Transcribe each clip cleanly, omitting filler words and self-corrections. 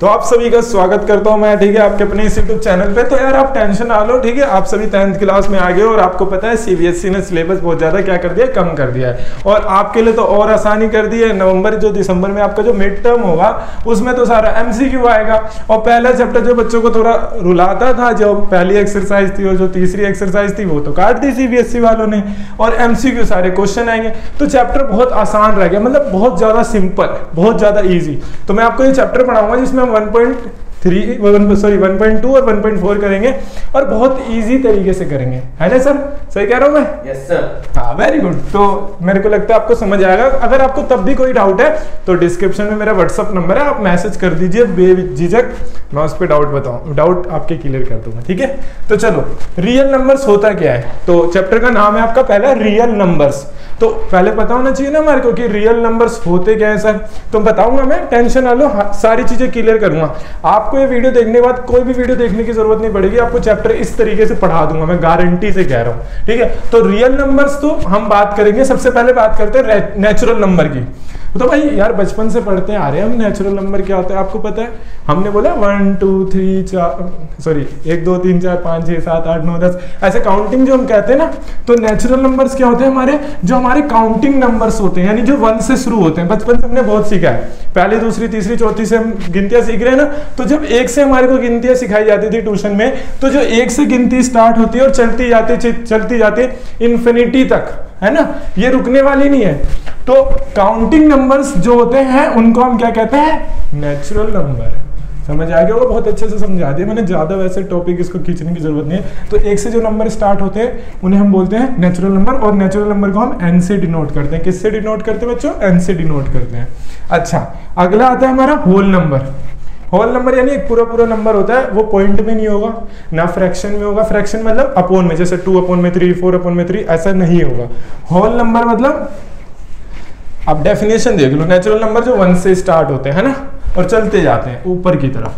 तो आप सभी का स्वागत करता हूं मैं, ठीक है, आपके अपने इस यूट्यूब चैनल पे। तो यार आप टेंशन ना लो, ठीक है, आप सभी 10th क्लास में आ गए और आपको पता है सीबीएसई ने सिलेबस बहुत ज्यादा क्या कर दिया, कम कर दिया है। और आपके लिए तो और आसानी कर दी है। नवंबर जो दिसंबर में आपका जो मिड टर्म होगा उसमें तो सारा एमसीक्यू आएगा। और पहला चैप्टर जो बच्चों को थोड़ा रुलाता था, जो पहली एक्सरसाइज थी और जो तीसरी एक्सरसाइज थी, वो तो काट दी सीबीएसई वालों ने और एमसीक्यू सारे क्वेश्चन आएंगे। तो चैप्टर बहुत आसान रह गया, मतलब बहुत ज्यादा सिंपल, बहुत ज्यादा इजी। तो मैं आपको ये चैप्टर पढ़ाऊंगा जिसमें 1.2 और 1.4 करेंगे और बहुत इजी तरीके से करेंगे, है ना सर? सही कह रहा हूं मैं? Yes sir. हाँ, वेरी गुड। तो मेरे को लगता है आपको समझ आएगा। अगर आपको तब भी कोई डाउट है तो डिस्क्रिप्शन में मेरा व्हाट्सअप नंबर है, आप मैसेज कर दीजिए बेझिझक, मैं उस पर डाउट आपके क्लियर कर दूंगा, ठीक है? तो चलो, रियल नंबर्स होता क्या है? तो चैप्टर का नाम है आपका पहला रियल नंबर्स। तो पहले पता होना चाहिए ना हमारे को कि रियल नंबर्स होते क्या है सर। तो बताऊंगा मैं, टेंशन ना लो, सारी चीजें क्लियर करूंगा। आपको ये वीडियो देखने के बाद कोई भी वीडियो देखने की जरूरत नहीं पड़ेगी, आपको चैप्टर इस तरीके से पढ़ा दूंगा, मैं गारंटी से कह रहा हूं, ठीक है? तो रियल नंबर्स तो हम बात करेंगे। सबसे पहले बात करते हैं नेचुरल नंबर की। तो भाई यार बचपन से पढ़ते आ रहे हैं हम, नेचुरल नंबर क्या होता है आपको पता है? हमने बोला 1 2 3 4 1 2 3 4 5 6 7 8 9 10 ऐसे काउंटिंग जो हम कहते हैं ना। तो नेचुरल नंबर्स क्या होते हैं हमारे? जो हमारे काउंटिंग नंबर्स होते हैं, यानी जो 1 से शुरू होते हैं। बचपन से हमने बहुत सीखा है, पहली दूसरी तीसरी चौथी से हम गिनतियां सीख रहे हैं ना। तो जब 1 से हमारे को गिनतियां सिखाई जाती थी ट्यूशन में, तो जो 1 से गिनती स्टार्ट होती है और चलती जाती इन्फिनिटी तक, है ना, ये रुकने वाली नहीं है। तो काउंटिंग नंबर्स जो होते हैं उनको हम क्या कहते हैं? Natural number. समझ आ गया? वो बहुत अच्छे से समझा दिया मैंने, ज्यादा वैसे टॉपिक इसको खींचने की जरूरत नहीं है। तो 1 से जो नंबर स्टार्ट होते हैं उन्हें हम बोलते हैं नेचुरल नंबर। और नेचुरल नंबर को हम एन से डिनोट करते हैं। किससे डिनोट करते हैं बच्चों? एन से डिनोट करते हैं। अच्छा, अगला आता है हमारा होल नंबर। होल नंबर यानी एक पूरा नंबर होता है, वो पॉइंट में नहीं होगा ना फ्रैक्शन में होगा। फ्रैक्शन मतलब अपोन में, जैसे 2/3 4/3 ऐसा नहीं होगा। होल नंबर मतलब आप डेफिनेशन देख लो, नेचुरल नंबर जो 1 से स्टार्ट होते हैं ना और चलते जाते हैं ऊपर की तरफ।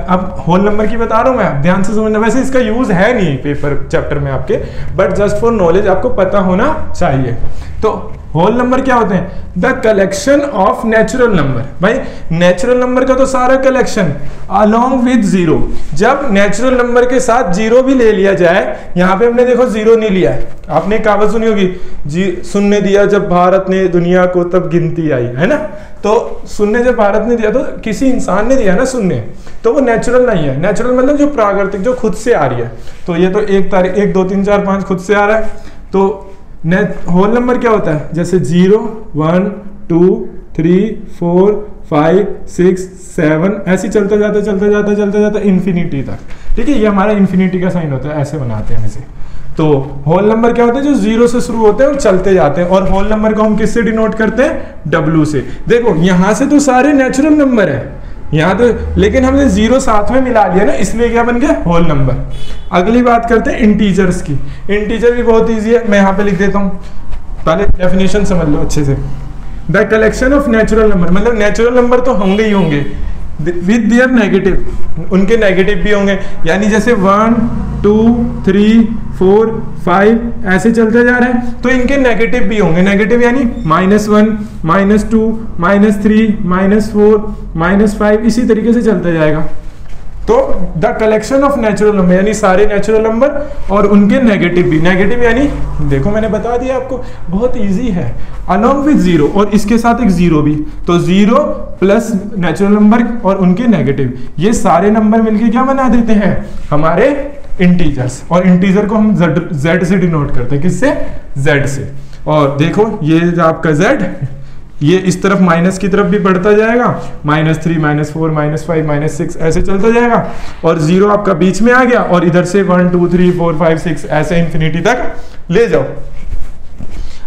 अब होल नंबर की बता रहा हूं मैं, ध्यान से समझना। वैसे इसका यूज है नहीं पेपर चैप्टर में आपके, बट जस्ट फॉर नॉलेज आपको पता होना चाहिए। तो होल नंबर क्या होते हैं? The collection of natural number. भाई नेचुरल नंबर का तो सारा कलेक्शन अलोंग विद जीरो। जब नेचुरल नंबर के साथ जीरो भी ले लिया जाए, यहाँ पे हमने देखो जीरो नहीं लिया है। आपने कहावत सुनी होगी, शून्य दिया जब भारत ने दुनिया को तब गिनती आई, है ना? तो शून्य जब भारत ने दिया तो किसी इंसान ने दिया ना शून्य, तो वो नेचुरल नहीं है। नेचुरल मतलब जो प्राकृतिक, जो खुद से आ रही है। तो ये तो 1 2 3 4 5 खुद से आ रहा है। तो होल नंबर क्या होता है? जैसे 0 1 2 3 4 5 6 7 ऐसे चलता जाता इन्फिनिटी तक, ठीक है? ये हमारा इन्फिनिटी का साइन होता है, ऐसे बनाते हैं इसे। तो होल नंबर क्या होता है? जो 0 से शुरू होते हैं और चलते जाते हैं। और होल नंबर को हम किससे डिनोट करते हैं? W से। देखो यहां से तो सारे नेचुरल नंबर है यहाँ तो, लेकिन हमने 0 साथ में मिला लिया ना, इसलिए क्या बन गया? Whole number. अगली बात करते हैं इंटीजर्स की। इंटीजर भी बहुत इजी है, मैं यहाँ पे लिख देता हूँ, पहले डेफिनेशन समझ लो अच्छे से। The collection of natural number, मतलब नेचुरल नंबर तो होंगे ही होंगे विद देयर नेगेटिव, उनके नेगेटिव भी होंगे। यानी जैसे 1 2 3 4 5 ऐसे चलते जा रहे हैं, तो इनके नेगेटिव भी होंगे। नेगेटिव यानी -1 -2 -3 -4 -5 इसी तरीके से चलता जाएगा। तो the collection of natural number यानी सारे नेचुरल नंबर और उनके नेगेटिव भी। नेगेटिव यानी देखो मैंने बता दिया आपको, बहुत इजी है। अलोंग विद जीरो, और इसके साथ एक जीरो भी। तो 0 प्लस नेचुरल नंबर और उनके नेगेटिव, ये सारे नंबर मिलके क्या बना देते हैं? हमारे इंटीजर्स। और इंटीजर को हम z से डिनोट करते हैं। किससे? z से। और देखो ये जो आपका z, ये इस तरफ माइनस की तरफ भी बढ़ता जाएगा, -3 -4 -5 -6 ऐसे चलता जाएगा। और 0 आपका बीच में आ गया, और इधर से 1 2 3 4 5 6 ऐसे इंफिनिटी तक ले जाओ।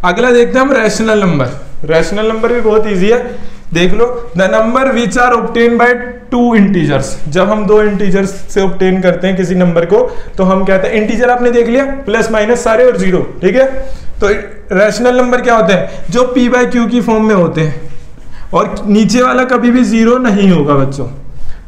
अगला देखते हैं हम रैशनल नंबर। रैशनल नंबर भी बहुत इजी है, देख लो। The number which are obtain by 2 integers. जब हम 2 इंटीजर्स से ऑब्टेन करते हैं किसी नंबर को, तो हम कहते हैं, इंटीजर आपने देख लिया, प्लस माइनस सारे और 0, ठीक है? तो रैशनल नंबर क्या होते हैं? जो p/q की फॉर्म में होते हैं, और नीचे वाला कभी भी 0 नहीं होगा बच्चों,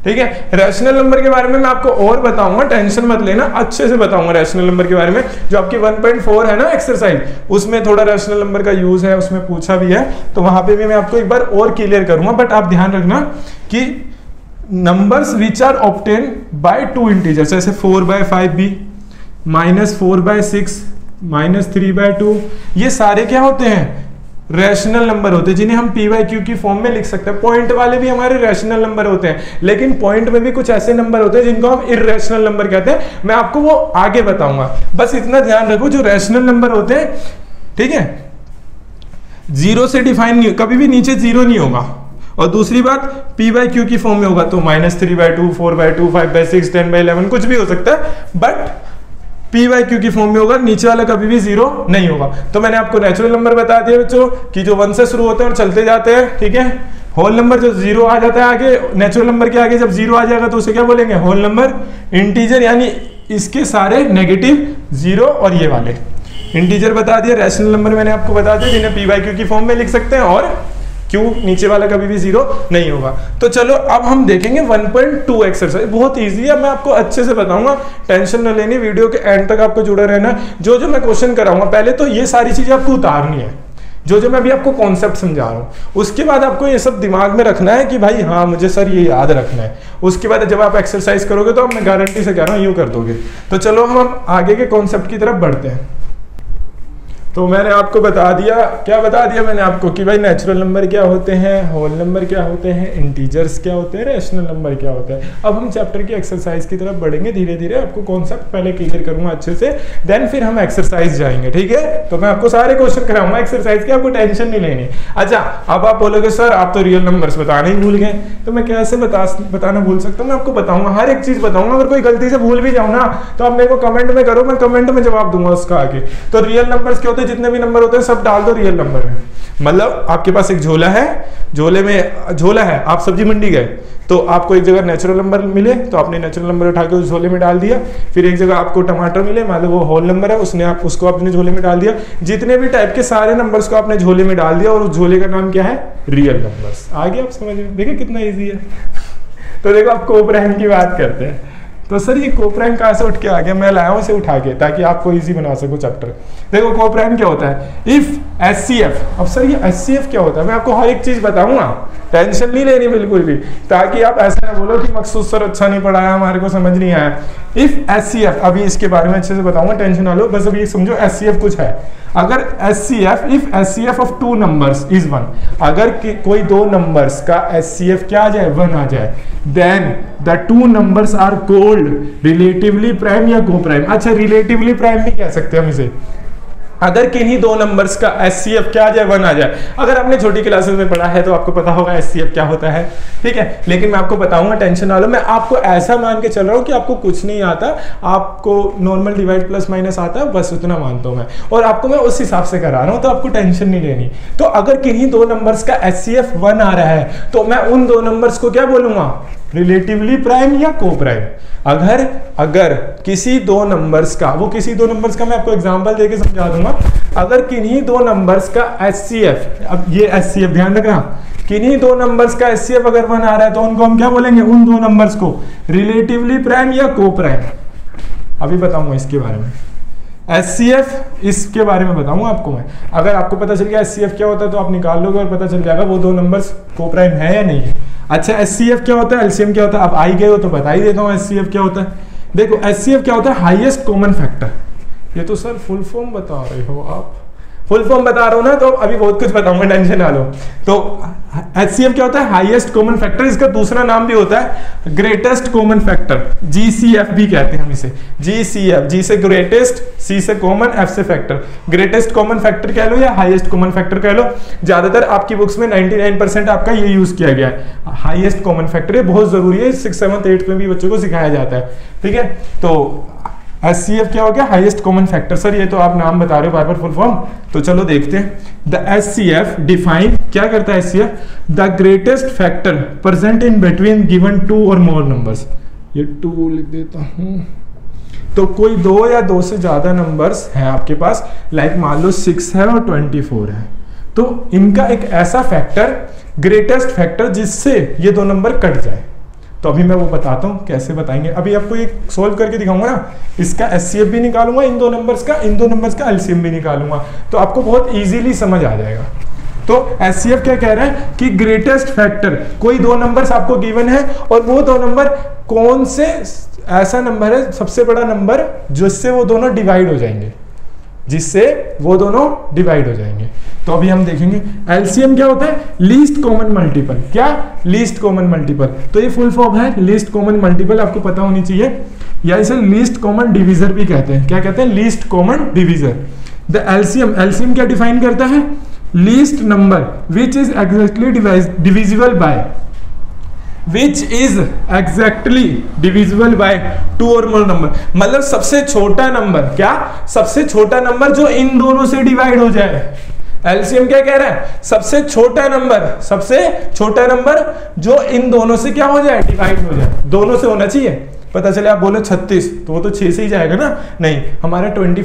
ठीक है? रैशनल नंबर के बारे में मैं आपको और बताऊंगा, टेंशन मत लेना, अच्छे से बताऊंगा रैशनल नंबर के बारे में। जो आपकी 1.4 है ना एक्सरसाइज, उसमें थोड़ा रैशनल नंबर का यूज है, उसमें पूछा भी है, तो वहां पे भी मैं आपको एक बार और क्लियर करूंगा। बट आप ध्यान रखना कि numbers which are obtain by two integers, जैसे 4/5 भी, -4/6, -3/2, ये सारे क्या होते हैं? रैशनल नंबर होते हैं, जिन्हें हम p/q की फॉर्म में लिख सकते हैं। पॉइंट वाले भी हमारे रैशनल नंबर होते हैं, लेकिन पॉइंट में भी कुछ ऐसे नंबर होते हैं जिनको हम इर्रेशनल नंबर कहते हैं। मैं आपको वो आगे बताऊंगा, बस इतना ध्यान रखो जो रैशनल नंबर होते हैं, ठीक है, जीरो से डिफाइन नहीं, कभी भी नीचे जीरो नहीं होगा। और दूसरी बात, p/q की फॉर्म में होगा तो -3/2, 4/2, 5/6, 10/11 कुछ भी हो सकता है, बट p/q की फॉर्म में होगा, नीचे वाला कभी भी जीरो नहीं होगा। तो मैंने आपको नेचुरल नंबर बता दिया बच्चों कि जो 1 से शुरू होते हैं और चलते जाते हैं, ठीक है। होल नंबर जो जीरो आ जाता है आगे, नेचुरल नंबर के आगे जब जीरो आ जाएगा तो उसे क्या बोलेंगे? Whole number. इंटीजर यानी इसके सारे नेगेटिव, जीरो और ये वाले इंटीजर बता दिया। रैशनल नंबर मैंने आपको बता दिया जिन्हें p/q की फॉर्म में लिख सकते हैं, और क्यों नीचे वाला कभी भी जीरो नहीं होगा। तो चलो अब हम देखेंगे 1.2 एक्सरसाइज, बहुत इजी है, मैं आपको अच्छे से बताऊंगा, टेंशन न लेनी, वीडियो के एंड तक आपको जुड़े रहना। जो जो मैं क्वेश्चन कराऊंगा पहले तो ये सारी चीजें आपको उतारनी है, जो मैं अभी आपको कॉन्सेप्ट समझा रहा हूँ, उसके बाद आपको ये सब दिमाग में रखना है कि भाई हाँ मुझे सर ये याद रखना है। उसके बाद जब आप एक्सरसाइज करोगे तो मैं गारंटी से कह रहा हूँ यूँ कर दोगे। तो चलो हम आगे के कॉन्सेप्ट की तरफ बढ़ते हैं। तो मैंने आपको बता दिया, क्या बता दिया मैंने आपको कि भाई नेचुरल नंबर क्या होते हैं, होल नंबर क्या होते हैं, इंटीजर्स क्या होते हैं, रैशनल नंबर क्या होता है। अब हम चैप्टर की एक्सरसाइज की तरफ बढ़ेंगे धीरे धीरे, आपको कॉन्सेप्ट पहले क्लियर करूंगा अच्छे से, देन फिर हम एक्सरसाइज जाएंगे, ठीक है। तो मैं आपको सारे क्वेश्चन कराऊंगा एक्सरसाइज की, आपको टेंशन नहीं लेनी। अच्छा, अब आप बोलोगे सर आप तो रियल नंबर्स बताना ही भूल गए, तो मैं कैसे बताना भूल सकता हूँ? मैं आपको बताऊंगा, हर एक चीज बताऊंगा। अगर कोई गलती से भूल भी जाऊँ ना तो आप मेरे को कमेंट में करो, मैं कमेंट में जवाब दूंगा उसका आगे। तो रियल नंबर्स क्या होते हैं? जितने भी नंबर होते हैं सब डाल दो रियल नंबर में। मतलब आपके पास एक झोला है, झोला है, आप सब्जी मंडी गए तो आपको एक जगह नेचुरल नंबर मिले तो आपने नेचुरल नंबर उठा के उस झोले में डाल दिया। फिर एक जगह आपको टमाटर मिले, मान लो वो होल नंबर है, उसको आपने झोले में डाल दिया। जितने भी टाइप के सारे नंबर्स को आपने झोले में डाल दिया और उस झोले का नाम क्या है? Real numbers. आगे आप समझ में, देखिए कितना ईजी है। तो देखो आप कोप्राइम की बात करते हैं, तो सर ये कोप्राइम कहाँ से उठ के आ गया? मैं लाया हूं इसे उठा के ताकि आपको इजी बना सकूं चैप्टर। देखो कोप्राइम क्या होता है? If HCF। अब सर ये HCF क्या होता है? मैं आपको हर एक चीज बताऊंगा, टेंशन नहीं लेनी बिल्कुल भी, ताकि आप ऐसा ना बोलो कि मकसूद सर अच्छा नहीं पढ़ाया, हमारे को समझ नहीं आया। इफ HCF, अभी इसके बारे में अच्छे से बताऊंगा, टेंशन ना लो, बस अभी समझो HCF कुछ है। अगर HCF, if HCF of two numbers is 1, अगर कोई दो नंबर्स का HCF क्या आ जाए? 1 आ जाए, then the two numbers are called relatively prime या कोप्राइम। अच्छा, रिलेटिवली प्राइम भी कह सकते हैं हम इसे। अगर किन्हीं दो नंबर्स का HCF क्या आ जाए? 1 आ जाए। अगर आपने छोटी क्लासेस में पढ़ा है तो आपको पता होगा HCF क्या होता है, ठीक है। लेकिन मैं आपको बताऊंगा, टेंशन ना लो। मैं आपको ऐसा मान के चल रहा हूँ कि आपको कुछ नहीं आता, आपको नॉर्मल डिवाइड प्लस माइनस आता है, बस उतना मानता हूँ मैं, और आपको मैं उस हिसाब से करा रहा हूँ, तो आपको टेंशन नहीं लेनी। तो अगर किन्हीं दो नंबर्स का HCF 1 आ रहा है तो मैं उन दो नंबर्स को क्या बोलूंगा? रिलेटिवली प्राइम या कोप्राइम। अगर किसी दो नंबर्स का, वो किसी दो नंबर्स का मैं आपको एग्जांपल देके समझा दूंगा। अगर किन्हीं दो नंबर्स का HCF, अब ये HCF ध्यान रखना, किन्हीं दो नंबर्स का HCF अगर 1 आ रहा है तो उनको हम क्या बोलेंगे? उन दो नंबर्स को रिलेटिवली प्राइम या कोप्राइम। अभी बताऊंगा इसके बारे में। HCF, इसके बारे में बताऊंगा आपको मैं। अगर आपको पता चल गया HCF क्या होता है तो आप निकाल लोगे और पता चल जाएगा वो दो नंबर्स कोप्राइम है या नहीं है। अच्छा, HCF क्या होता है? LCM क्या होता है? अब आई गए हो तो बता ही देता हूँ HCF क्या होता है। देखो HCF क्या होता है? Highest common factor. ये तो सर फुल फॉर्म बता रहे हो आप, फुल फॉर्म बता रहा हूँ ना, तो अभी बहुत कुछ बताऊंगा, टेंशन ना लो। तो HCF क्या होता है? Highest common factor. इसका दूसरा नाम भी होता है ग्रेटेस्ट कॉमन फैक्टर, GCF भी कहते हैं हम इसे। GCF, G से ग्रेटेस्ट, C से कॉमन, F से फैक्टर। ग्रेटेस्ट कॉमन फैक्टर कह लो या हाईएस्ट कॉमन फैक्टर कह लो, ज्यादातर आपकी बुक्स में 99% आपका ये यूज किया गया है। हाईएस्ट कॉमन फैक्टर ये बहुत जरूरी है, 6th 7th 8th में भी बच्चों को सिखाया जाता है, ठीक है। तो HCF क्या हो गया? Highest common factor. सर ये तो आप नाम बता रहे हो बार बार फुल फॉर्म, तो चलो देखते हैं। द HCF डिफाइन क्या करता है? HCF the greatest factor present in between given 2 और मोर नंबर्स। ये 2 लिख देता हूं। तो कोई 2 या 2 से ज्यादा नंबर्स हैं आपके पास, लाइक मान लो 6 है और 24 है, तो इनका एक ऐसा फैक्टर, ग्रेटेस्ट फैक्टर, जिससे ये दो नंबर कट जाए। तो अभी मैं वो बताता हूँ कैसे बताएंगे। अभी आपको ये सोल्व करके दिखाऊंगा ना, इसका HCF भी निकालूंगा इन दो नंबर्स का, इन दो नंबर्स का LCM भी निकालूंगा, तो आपको बहुत इजीली समझ आ जाएगा। तो HCF क्या कह रहा है कि ग्रेटेस्ट फैक्टर, कोई दो नंबर्स आपको गिवन है और वो दो नंबर कौन से ऐसा नंबर है, सबसे बड़ा नंबर जिससे वो दोनों डिवाइड हो जाएंगे, जिससे वो दोनों डिवाइड हो जाएंगे। तो अभी हम देखेंगे एलसीएम क्या होता है, लीस्ट कॉमन मल्टीपल। क्या, लीस्ट कॉमन मल्टीपल। तो ये फुल फॉर्म है लीस्ट कॉमन मल्टीपल, आपको पता होनी चाहिए, या इसे लीस्ट कॉमन डिवीजर भी कहते हैं। क्या कहते हैं, least common divisor. The LCM, LCM क्या डिफाइन करता है, least number which is exactly divisible bye, which is exactly divisible by two और मोर नंबर। मतलब सबसे छोटा नंबर, क्या, सबसे छोटा नंबर जो इन दोनों से डिवाइड हो जाए। एलसीएम क्या कह रहा है, सबसे छोटा नंबर, सबसे छोटा नंबर जो इन दोनों से क्या हो जाए, डिवाइड हो जाए। दोनों से होना चाहिए। पता चले आप बोलो 36 तो वो तो 6 से ही जाएगा ना, नहीं, हमारा 24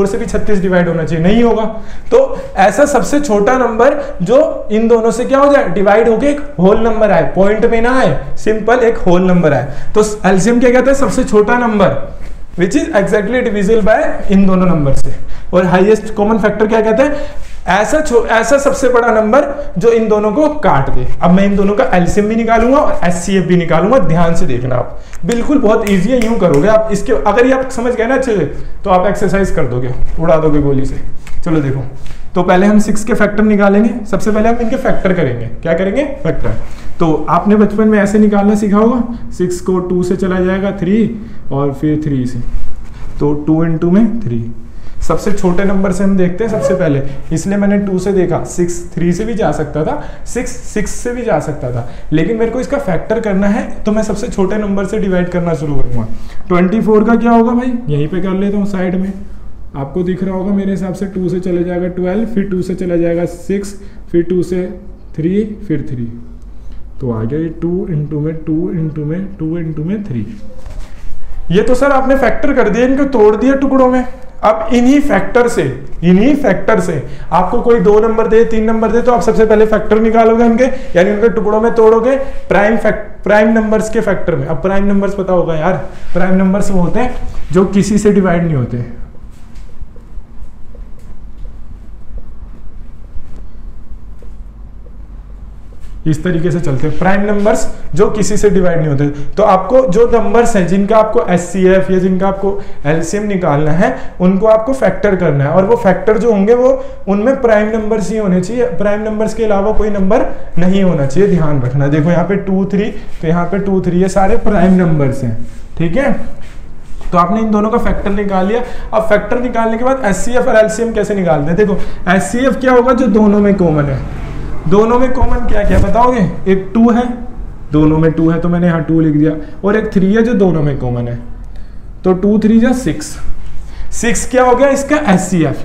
से भी 36 डिवाइड होना चाहिए, नहीं होगा। तो ऐसा सबसे छोटा नंबर जो इन दोनों से क्या हो जाए, डिवाइड होके एक होल नंबर आए, पॉइंट में ना आए, सिंपल एक होल नंबर आए। तो एलसीएम क्या कहता है, सबसे छोटा number which is exactly divisible by इन दोनों नंबर से। और हाईएस्ट कॉमन फैक्टर क्या कहते हैं, ऐसा सबसे बड़ा नंबर जो इन दोनों को काट दे। अब मैं इन दोनों का एलसीएम भी निकालूंगा और एचसीएफ भी निकालूंगा, ध्यान से देखना आप, बिल्कुल बहुत इजी है, यूं करोगे आप। इसके अगर ये आप समझ गए ना अच्छे से तो आप एक्सरसाइज कर दोगे, उड़ा दोगे गोली से। चलो देखो, तो पहले हम 6 के फैक्टर निकालेंगे। सबसे पहले हम इनके फैक्टर करेंगे। क्या करेंगे, फैक्टर। तो आपने बचपन में ऐसे निकालना सीखा होगा, 6 को 2 से चला जाएगा 3 और फिर 3 से, तो 2 इंटू में 3। सबसे छोटे नंबर से हम देखते हैं सबसे पहले, इसलिए मैंने 2 से देखा। 6 3 से भी जा सकता था, 6 से भी जा सकता था, लेकिन मेरे को इसका फैक्टर करना है तो मैं सबसे छोटे नंबर से डिवाइड करना शुरू करूंगा। 24 का क्या होगा भाई, यहीं पे कर लेता हूँ साइड में, आपको दिख रहा होगा मेरे हिसाब से। 2 से चले जाएगा 12, फिर 2 से चला जाएगा 6, फिर 2 से 3, फिर 3, तो आ गया ये 2 इंटू में 2 इंटू में 2 इंटू में 3। ये तो सर आपने फैक्टर कर दिया, इनको तोड़ दिया टुकड़ों में। अब इन्हीं फैक्टर से आपको कोई 2 नंबर दे, 3 नंबर दे, तो आप सबसे पहले फैक्टर निकालोगे उनके, यानी उनके टुकड़ों में तोड़ोगे प्राइम नंबर्स के फैक्टर में। अब प्राइम नंबर्स पता होगा यार, प्राइम नंबर्स वो होते हैं जो किसी से डिवाइड नहीं होते। इस तरीके से चलते हैं प्राइम नंबर्स जो किसी से डिवाइड नहीं होते। तो आपको जो नंबर्स हैं जिनका आपको एचसीएफ या जिनका आपको एलसीएम निकालना है, उनको आपको फैक्टर करना है, और वो फैक्टर जो होंगे वो उनमें प्राइम नंबर्स ही होने चाहिए, प्राइम नंबर्स के अलावा कोई नंबर नहीं होना चाहिए, ध्यान रखना। देखो यहाँ पे 2 3, तो यहाँ पे 2 3, ये सारे प्राइम नंबर्स हैं, ठीक है। तो आपने इन दोनों का फैक्टर निकाल लिया। अब फैक्टर निकालने के बाद एचसीएफ और एलसीएम कैसे निकालते हैं, देखो एचसीएफ क्या होगा, जो दोनों में कॉमन है। दोनों में कॉमन क्या क्या बताओगे, एक 2 है, दोनों में 2 है तो मैंने यहाँ 2 लिख दिया, और एक 3 है जो दोनों में कॉमन है, तो 2 3 जा 6 क्या हो गया इसका एचसीएफ,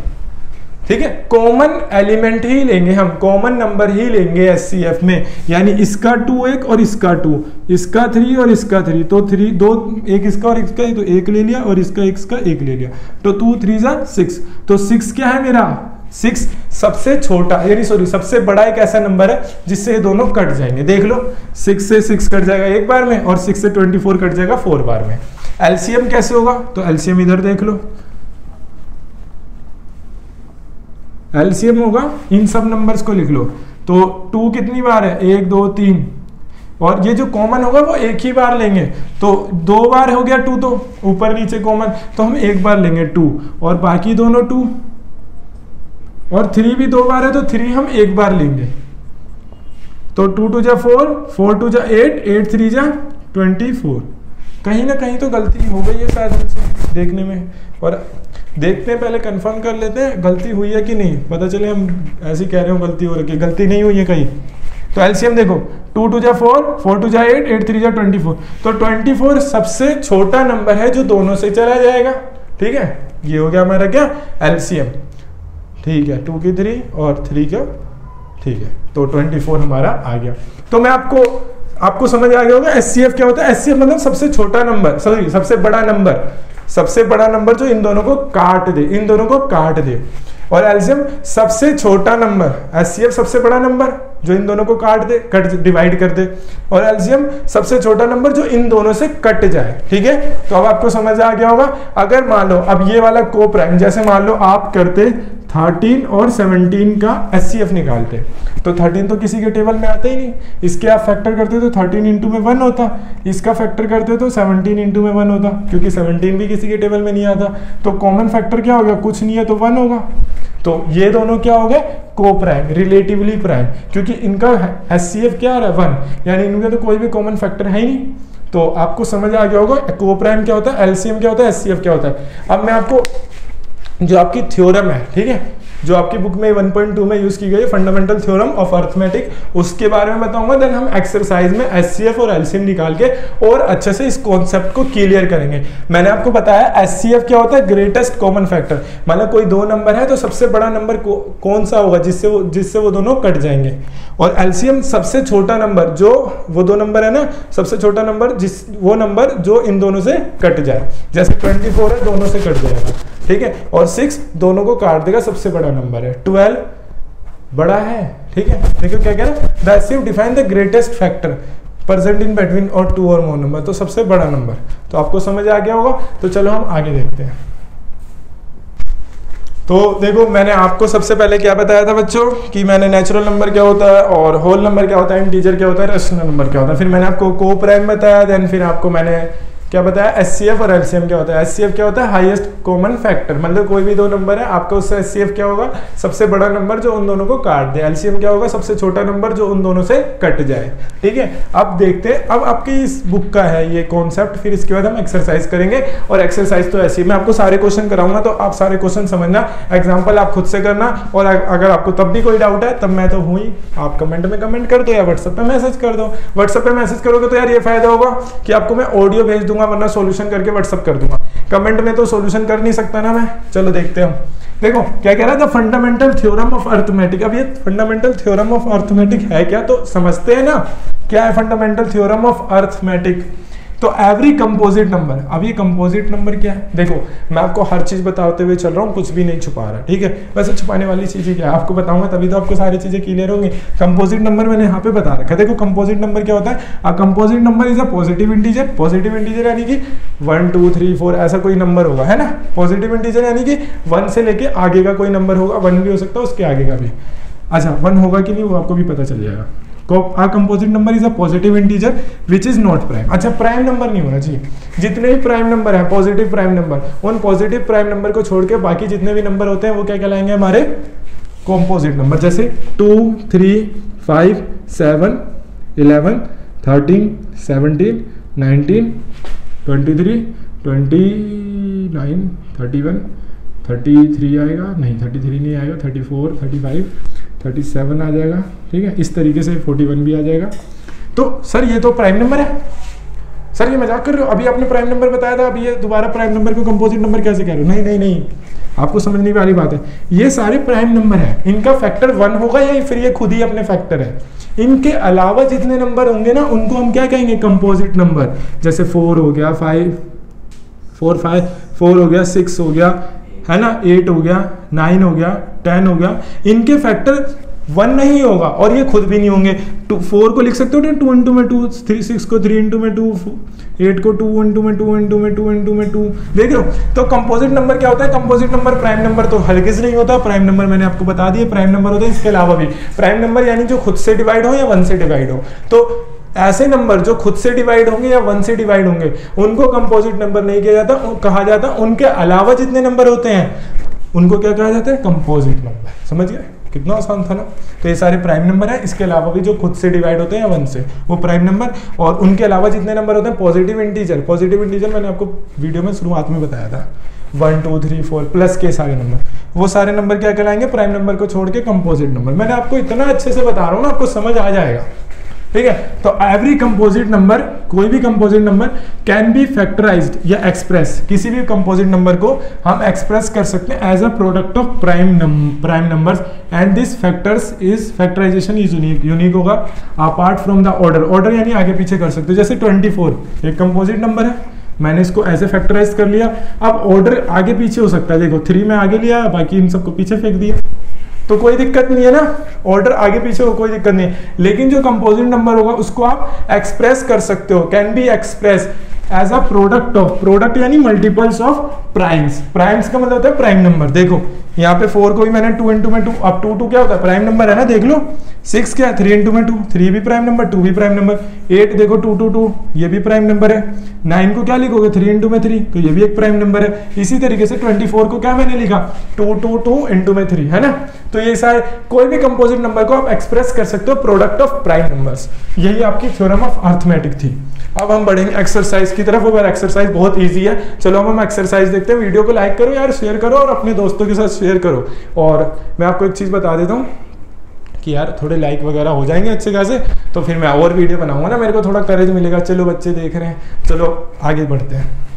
ठीक है। कॉमन एलिमेंट ही लेंगे हम, कॉमन नंबर ही लेंगे एचसीएफ में, यानी इसका 2 एक और इसका 2, इसका 3 और इसका 3, तो 3 2, एक इसका और इसका, तो 1 ले लिया, और इसका 1 ले लिया, तो 2 3 जा 6। तो 6 क्या है मेरा, 6 सबसे छोटा, यानी सॉरी सबसे बड़ा एक ऐसा नंबर है जिससे ये दोनों कट जाएंगे। देख लो 6 से 6 कट जाएगा एक बार में, और 6 से 24 कट जाएगा 4 बार में। एलसीएम कैसे होगा, तो एलसीएम इधर देख लो, एलसीएम होगा इन सब नंबर्स को लिख लो। तो 2 कितनी बार है, 1 2 3, और ये जो कॉमन होगा वो एक ही बार लेंगे, तो 2 बार हो गया 2, तो ऊपर नीचे कॉमन, तो हम एक बार लेंगे 2, और बाकी दोनों 2, और 3 भी 2 बार है तो 3 हम एक बार लेंगे, तो 2 2 जा 4, 4 2 जा 8, 8 3 जा 24। कहीं ना कहीं तो गलती हो गई है शायद हमसे देखने में, और देखते हैं पहले कंफर्म कर लेते हैं गलती हुई है कि नहीं, पता चले हम ऐसे कह रहे हो गलती हो रही है, गलती नहीं हुई है कहीं। तो एलसीएम देखो 2 2 जा 4, 4 2 जा 8, 8 3 जा 24, तो 24 सबसे छोटा नंबर है जो दोनों से चला जाएगा, ठीक है। ये हो गया हमारा क्या एलसीएम, ठीक है, 2 की 3 और 3 का, ठीक है, तो 24 हमारा आ गया। तो मैं आपको समझ आ गया होगा एचसीएफ क्या होता है। एचसीएफ मतलब सबसे छोटा नंबर, सॉरी सबसे बड़ा नंबर, सबसे बड़ा नंबर जो इन दोनों को काट दे, इन दोनों को काट दे। और एलसीएम सबसे छोटा नंबर, एचसीएफ सबसे बड़ा नंबर जो इन दोनों को काट दे, डिवाइड कर दे, और एलसीएम सबसे छोटा नंबर जो इन दोनों से कट जाए, ठीक है। तो अब आपको समझ आ गया होगा। अगर मान लो अब ये वाला को प्राइम, जैसे मान लो आप करते 13 और 17 का HCF निकालते तो 13 तो किसी के टेबल में आता ही नहीं, इसके आप फैक्टर करते तो 13 इंटू में 1 होता, इसका फैक्टर करते तो 17 इंटू में 1 होता, क्योंकि 17 भी किसी के टेबल में नहीं आता। तो कॉमन फैक्टर क्या हो गया, कुछ नहीं है तो 1 होगा। तो ये दोनों क्या हो गए, को प्राइम, रिलेटिवली प्राइम, क्योंकि इनका HCF क्या आ रहा है 1, यानी इनका तो कोई भी कॉमन फैक्टर है ही नहीं। तो आपको समझ आ गया होगा को प्राइम क्या होता है, LCM क्या होता है, HCF क्या होता है। अब मैं आपको जो आपकी थ्योरम है, ठीक है, जो आपकी बुक में 1.2 में यूज की गई है फंडामेंटल थ्योरम ऑफ अर्थमेटिक, उसके बारे में बताऊंगा। देन हम एक्सरसाइज में HCF और LCM निकाल के और अच्छे से इस कॉन्सेप्ट को क्लियर करेंगे। मैंने आपको बताया HCF क्या होता है, ग्रेटेस्ट कॉमन फैक्टर, मतलब कोई दो नंबर है तो सबसे बड़ा नंबर कौन सा होगा जिससे वो दोनों कट जाएंगे। और LCM सबसे छोटा नंबर, जो वो दो नंबर है ना, सबसे छोटा नंबर वो नंबर जो इन दोनों से कट जाए। जैसे 24 है, दोनों से कट जाएगा, ठीक है, और 6 दोनों को काट देगा, सबसे बड़ा नंबर है। 12 बड़ा है, ठीक है। देखो क्या कह रहा है, the HCF define the greatest factor present in between और 2 और मोर नंबर, तो सबसे बड़ा नंबर। तो आपको समझ आ गया होगा। तो चलो हम आगे देखते हैं। तो देखो मैंने आपको सबसे पहले क्या बताया था बच्चों, कि मैंने नेचुरल नंबर क्या होता है और होल नंबर क्या होता है, इंटीजर क्या होता है, रेशनल नंबर क्या होता है। फिर मैंने आपको को प्राइम बताया, देन फिर आपको मैंने क्या बताया, HCF और LCM क्या होता है। HCF क्या होता है, हाईएस्ट कॉमन फैक्टर, मतलब कोई भी दो नंबर है आपका उससे HCF क्या होगा, सबसे बड़ा नंबर जो उन दोनों को काट दे। LCM क्या होगा, सबसे छोटा नंबर जो उन दोनों से कट जाए, ठीक है। अब देखते हैं, अब आपकी इस बुक का है ये कॉन्सेप्ट, फिर इसके बाद हम एक्सरसाइज करेंगे। और एक्सरसाइज तो ऐसी, मैं आपको सारे क्वेश्चन कराऊंगा तो आप सारे क्वेश्चन समझना, एग्जाम्पल आप खुद से करना। और अगर आपको तब भी कोई डाउट है, तब मैं तो हूँ ही, आप कमेंट में कमेंट कर दो या व्हाट्सएप पे मैसेज कर दो। व्हाट्सएप पे मैसेज करोगे तो यार ये फायदा होगा कि आपको मैं ऑडियो भेज दूंगा, वरना सॉल्यूशन करके व्हाट्सएप कर दूंगा। कमेंट में तो सॉल्यूशन कर नहीं सकता ना मैं। चलो देखते हैं। देखो क्या कह रहा है, the fundamental theorem of arithmetic. अब ये फंडामेंटल थ्योरम ऑफ अर्थमेटिक है क्या, तो समझते हैं ना क्या है फंडामेंटल थ्योरम ऑफ अर्थमेटिक। तो एवरी कंपोजिट नंबर, अब ये कंपोजिट नंबर क्या है, देखो मैं आपको हर चीज बताते हुए चल रहा हूँ, कुछ भी नहीं छुपा रहा, ठीक है। वैसे छुपाने वाली चीजें क्या है आपको बताऊंगा, तभी तो आपको सारी चीजें क्लियर होंगी। कंपोजिट नंबर मैंने यहाँ पे बता रखा है। देखो कंपोजिट नंबर क्या होता है, composite number is a positive integer. Positive integer यानी कि 1 2 3 4 ऐसा कोई नंबर होगा, है ना। पॉजिटिव इंटीजर यानी कि 1 से लेके आगे का कोई नंबर होगा, 1 भी हो सकता है, उसके आगे का भी। अच्छा 1 होगा कि नहीं वो आपको भी पता चल जाएगा। Composite number is a positive integer which is not prime. अच्छा प्राइम नंबर नहीं होना चाहिए। जितने भी प्राइम नंबर है, पॉजिटिव प्राइम नंबर, उन पॉजिटिव प्राइम नंबर को छोड़ के बाकी जितने भी नंबर होते हैं वो क्या कहलाएंगे, हमारे कंपोजिट नंबर। जैसे 2 3 5 7 11 13 17 19 23 29 31 33 आएगा, नहीं 33 नहीं आएगा, 34 35 37 आ जाएगा, ठीक है। इस तरीके से 41 भी आ जाएगा। तो सर ये तो प्राइम नंबर है, सर ये मजाक कर रहे हो, अभी आपने प्राइम नंबर बताया था, अभी ये दोबारा प्राइम नंबर को कंपोजिट नंबर कैसे कह रहे हो। नहीं नहीं नहीं, आपको समझने वाली बात है, ये सारे प्राइम नंबर है, इनका फैक्टर 1 होगा या फिर ये खुद ही अपने फैक्टर है। इनके अलावा जितने नंबर होंगे ना उनको हम क्या कहेंगे, कंपोजिट नंबर। जैसे 4 हो गया, 4 हो गया, 6 हो गया, है ना, 8 हो गया, 9 हो गया, 10 हो गया। इनके फैक्टर 1 नहीं होगा और ये खुद भी नहीं होंगे। 4 को लिख सकते हो ना 2 इंटू में 2, 6 को 3 इंटू में 2, 8 को 2 इंटू में 2 इंटू में 2 इंटू में 2, देख रहे हो। तो कंपोजिट नंबर क्या होता है, कंपोजिट नंबर प्राइम नंबर तो हरगिज नहीं होता। प्राइम नंबर मैंने आपको बता दिया प्राइम नंबर होता है। इसके अलावा भी प्राइम नंबर यानी जो खुद से डिवाइड हो या 1 से डिवाइड हो। तो ऐसे नंबर जो खुद से डिवाइड होंगे या 1 से डिवाइड होंगे उनको कंपोजिट नंबर नहीं किया जाता, कहा जाता। उनके अलावा जितने नंबर होते हैं उनको क्या कहा जाता है, कंपोजिट नंबर। समझ गए, कितना आसान था ना। तो ये सारे प्राइम नंबर है। इसके अलावा भी जो खुद से डिवाइड होते हैं या 1 से, वो प्राइम नंबर। और उनके अलावा जितने नंबर होते हैं पॉजिटिव इंटीजर। पॉजिटिव इंटीजर मैंने आपको वीडियो में शुरुआत में बताया था, 1 2 3 4 प्लस के सारे नंबर, वो सारे नंबर क्या कहलाएंगे, प्राइम नंबर को छोड़ के कंपोजिट नंबर। मैंने आपको इतना अच्छे से बता रहा हूँ ना, आपको समझ आ जाएगा, ठीक है। तो एवरी कंपोजिट नंबर, कोई भी composite number can be factorised या एक्सप्रेस, किसी भी कंपोजिट नंबर को हम एक्सप्रेस कर सकते हैं as a product of prime numbers and this factorization is unique होगा apart from the order. Order यानी आगे पीछे कर सकते हो। जैसे 24 एक कंपोजिट नंबर है, मैंने इसको ऐसे फैक्टराइज कर लिया। अब ऑर्डर आगे पीछे हो सकता है, देखो 3 में आगे लिया, बाकी इन सबको पीछे फेंक दिया, तो कोई दिक्कत नहीं है ना। ऑर्डर आगे पीछे हो कोई दिक्कत नहीं, लेकिन जो कंपोजिट नंबर होगा उसको आप एक्सप्रेस कर सकते हो, can be express as a product of, product यानी मल्टीपल्स ऑफ प्राइम्स। प्राइम्स का मतलब होता है प्राइम नंबर। देखो यहाँ पे 4 को भी मैंने 2 इंटू में 2, अब 2 क्या होता है, प्राइम नंबर है ना, देख लो। 6 क्या है, 3 इंटू में 2, 3 भी प्राइम नंबर, 2 भी प्राइम नंबर। 8 देखो 2 2 2, ये भी प्राइम नंबर है। 9 को क्या लिखोगे, 3 इंटू में 3, तो ये भी एक प्राइम नंबर है। इसी तरीके से 24 को क्या मैंने लिखा, 2 2 2 इंटू में 3, है ना। तो ये सारे कोई भी कंपोजिट नंबर को आप एक्सप्रेस कर सकते हो प्रोडक्ट ऑफ प्राइम नंबर्स। यही आपकी थ्योरम ऑफ अरिथमेटिक थी। अब हम बढ़ेंगे एक्सरसाइज की तरफ, और एक्सरसाइज बहुत इजी है। चलो हम एक्सरसाइज देखते हैं। वीडियो को लाइक करो यार, शेयर करो और अपने दोस्तों के साथ शेयर करो। और मैं आपको एक चीज बता देता हूँ कि यार थोड़े लाइक वगैरह हो जाएंगे अच्छे खासे, तो फिर मैं और वीडियो बनाऊंगा ना, मेरे को थोड़ा करेज मिलेगा। चलो बच्चे देख रहे हैं, चलो आगे बढ़ते हैं।